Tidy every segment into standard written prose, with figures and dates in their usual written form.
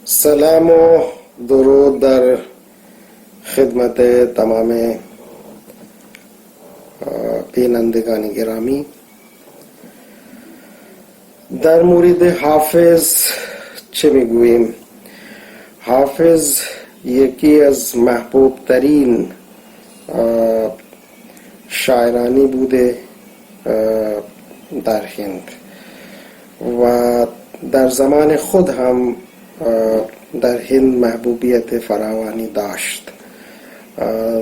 سلام و درود در خدمت تمام بینندگان گرامی. در مورد حافظ چه میگوییم؟ حافظ یکی از محبوب ترین شاعرانی بوده در هند و در زمان خود هم در هند محبوبیت فراوانی داشت.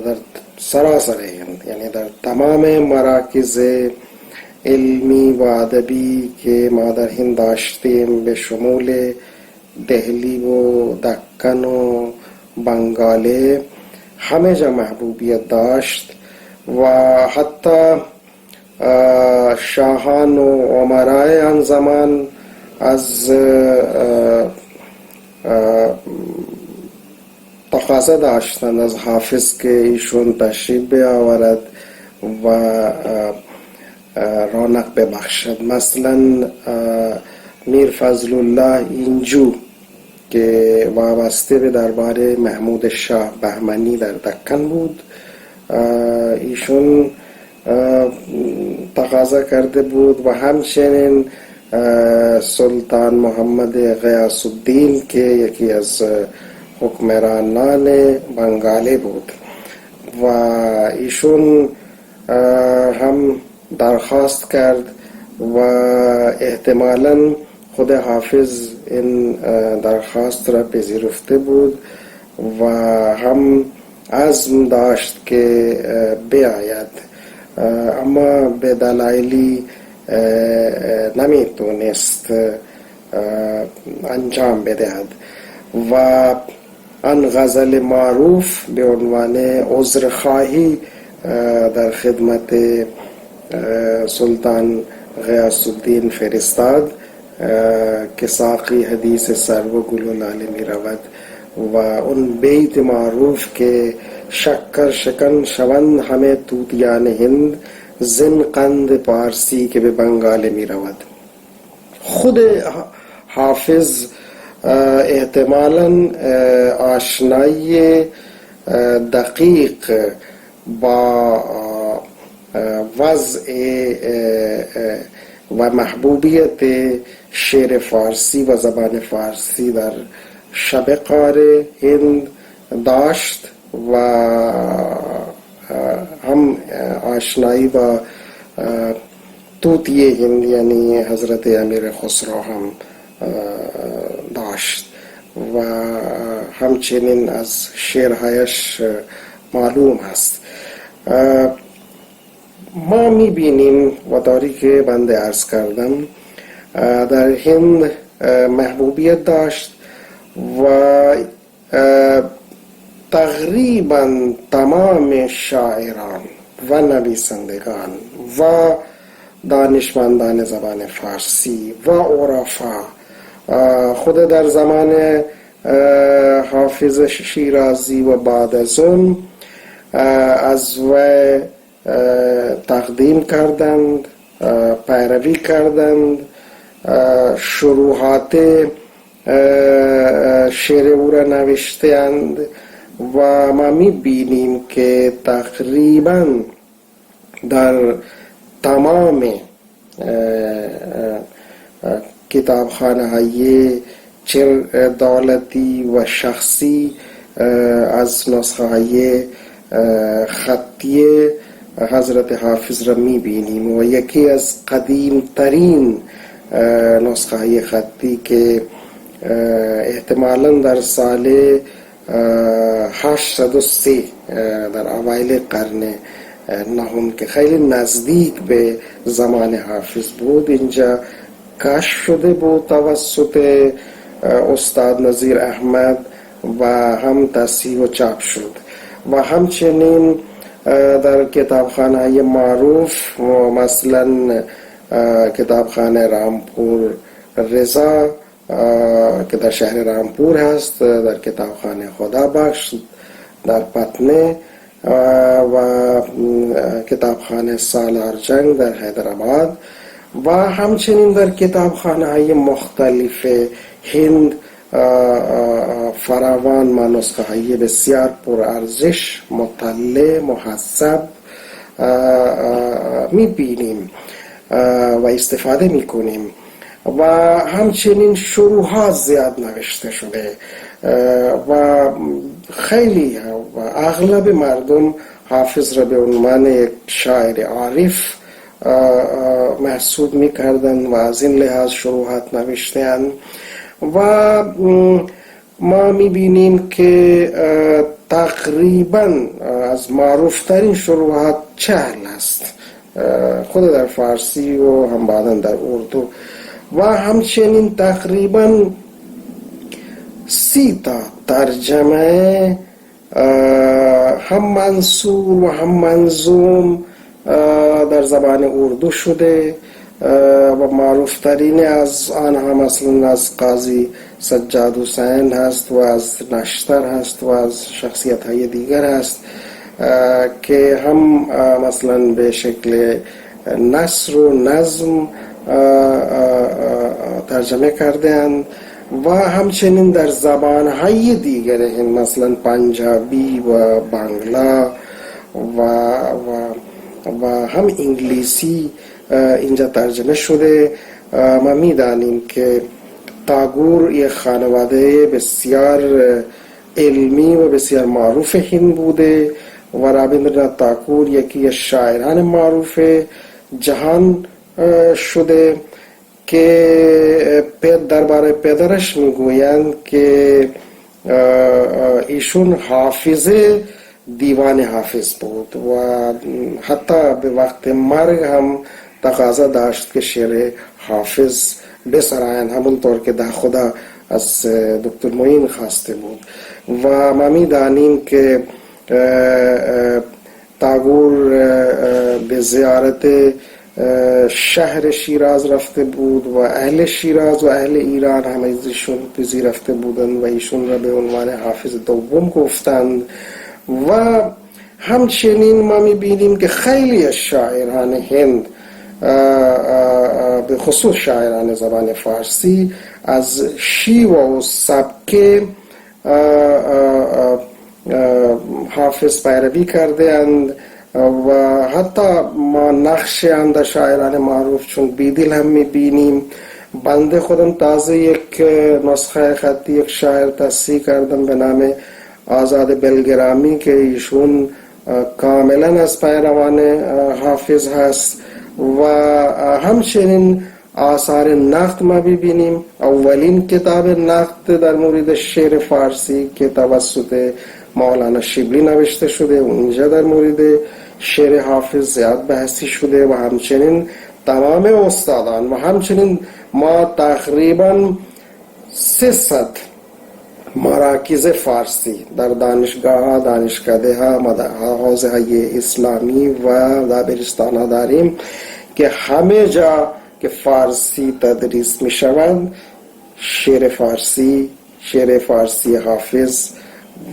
در سراسر هند، یعنی در تمام مراکز علمی و ادبی که ما در هند داشتیم، به شمول دهلی و دکن و بنگاله، همه جا محبوبیت داشت و حتی شاهان و امرای آن زمان از تقاضا داشتند از حافظ که ایشون تشریف بیاورد و رونق ببخشد. مثلا میر فضل الله اینجو که وابسته به دربار محمود شاه بهمنی در دکن بود، ایشون تقاضا کرده بود و همچنین سلطان محمد غیاث الدین که یکی از حکمرانان بنگالی بود و ایشون هم درخواست کرد و احتمالاً خود حافظ این درخواست را پذیرفته بود و هم عزم داشت که بیاید، اما به دلایلی نمیتونست انجام بدهد و آن غزل معروف به عنوان عذرخواهی در خدمت سلطان غیاث الدین فرستاد که ساقی حدیث سرو گل و لاله می رود و اون بیت معروف که شکر شکن شوند همه طوطیان هند، زن قند پارسی که به بنگال می رود. خود حافظ احتمالاً آشنایی دقیق با وضع و محبوبیت شعر فارسی و زبان فارسی در شب قاره هند داشت و هم آشنایی با طوطی هند یعنی حضرت امیر خسرو هم داشت و همچنین از شعرهایش معلوم هست. ما میبینیم و داری که بنده عرض کردم در هند محبوبیت داشت و تقریبا تمام شاعران و نویسندگان و دانشمندان زبان فارسی و عرفا خود در زمان حافظ شیرازی و بعد از اون از وی تقدیم کردند، پیروی کردند، شروحات شعر او را نوشتند و ما میبینیم که تقریبا در تمام کتابخانه های چه دولتی و شخصی از نسخه های خطی حضرت حافظ را میبینیم و یکی از قدیم ترین نسخه های خطی که احتمالاً در سال 803 در اوایل قرن نهم که خیلی نزدیک به زمان حافظ بود، اینجا کشف شده بود توسط استاد نظیر احمد و هم تصحیح و چاپ شد و همچنین در کتابخانه معروف مثلا کتابخانه رامپور رضا که در شهر رامپور هست، در کتابخانه خدا بخش در پتنه و کتابخانه سالار جنگ در حیدرآباد و همچنین در کتابخانه های مختلف هند فراوان ما نسخه های بسیار پرارزش مطلع محسب میبینیم و استفاده میکنیم و همچنین شروحات زیاد نوشته شده و خیلی و اغلب مردم حافظ را به عنوان یک شاعر عارف محسوب میکردن و از این لحاظ شروحات نوشته‌اند و ما میبینیم که تقریبا از معروفترین شروحات 40 است، خود در فارسی و هم بعدا در اردو، و همچنین تقریبا 30 تا ترجمه هم منثور و هم منظوم در زبان اردو شده و معروفترین از آنها مثلا از قاضی سجاد حسین هست و از نشتر هست و از شخصیت های دیگر هست که هم مثلا به شکل نثر و نظم ترجمه کردند و همچنین در زبانهای دیگر مثلا پنجابی و بنگلا و هم انگلیسی اینجا ترجمه شده. ما میدانیم که تاگور یک خانواده بسیار علمی و بسیار معروف هند بوده و رابیندرناتھ تاگور یکی از شاعران معروف جهان شده که درباره پدرش میگویند که ایشون حافظ دیوان حافظ بود و حتی به وقت مرگ هم تقاضا داشت که شعر حافظ بسرایند، همونطور که در خدا از دکتر معین خواسته بود. و ما میدانیم که تاگور به زیارت شهر شیراز رفته بود و اهل شیراز و اهل ایران همه ایشون پذیرفته بودند و ایشون را به عنوان حافظ دوم گفتند. و همچنین ما میبینیم که خیلی از شاعران هند به خصوص شاعران زبان فارسی از شیوه و سبک حافظ پیروی کرده اند و حتی ما نقش اند شاعران معروف چون بیدل هم میبینیم. بنده خودم تازه یک نسخه خطی یک شاعر تصحیح کردم به نام آزاد بلگرامی که ایشون کاملا از پیروان حافظ هست و همچنین آثار نقد ما ببینیم. اولین کتاب نقد در مورد شعر فارسی که توسط مولانا شبلی نوشته شده و اینجا در مورد شعر حافظ زیاد بحثی شده و همچنین تمام استادان و همچنین ما تقریبا 300 مراکز فارسی در دانشگاه ها، دانشکده ها، حوزه های اسلامی و دبیرستان ها داریم که همه جا که فارسی تدریس می شود شعر فارسی حافظ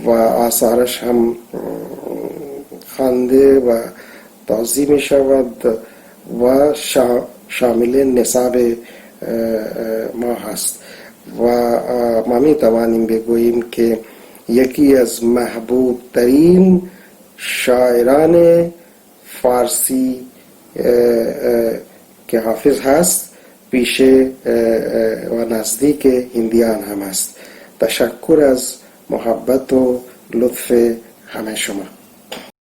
و آثارش هم خوانده و توضیح می شود و شامل نصاب ما هست و ما می توانیم بگوییم که یکی از محبوب ترین شاعران فارسی که حافظ هست پیش و نزدیک هندیان هم است. تشکر از محبت و لطف همه شما.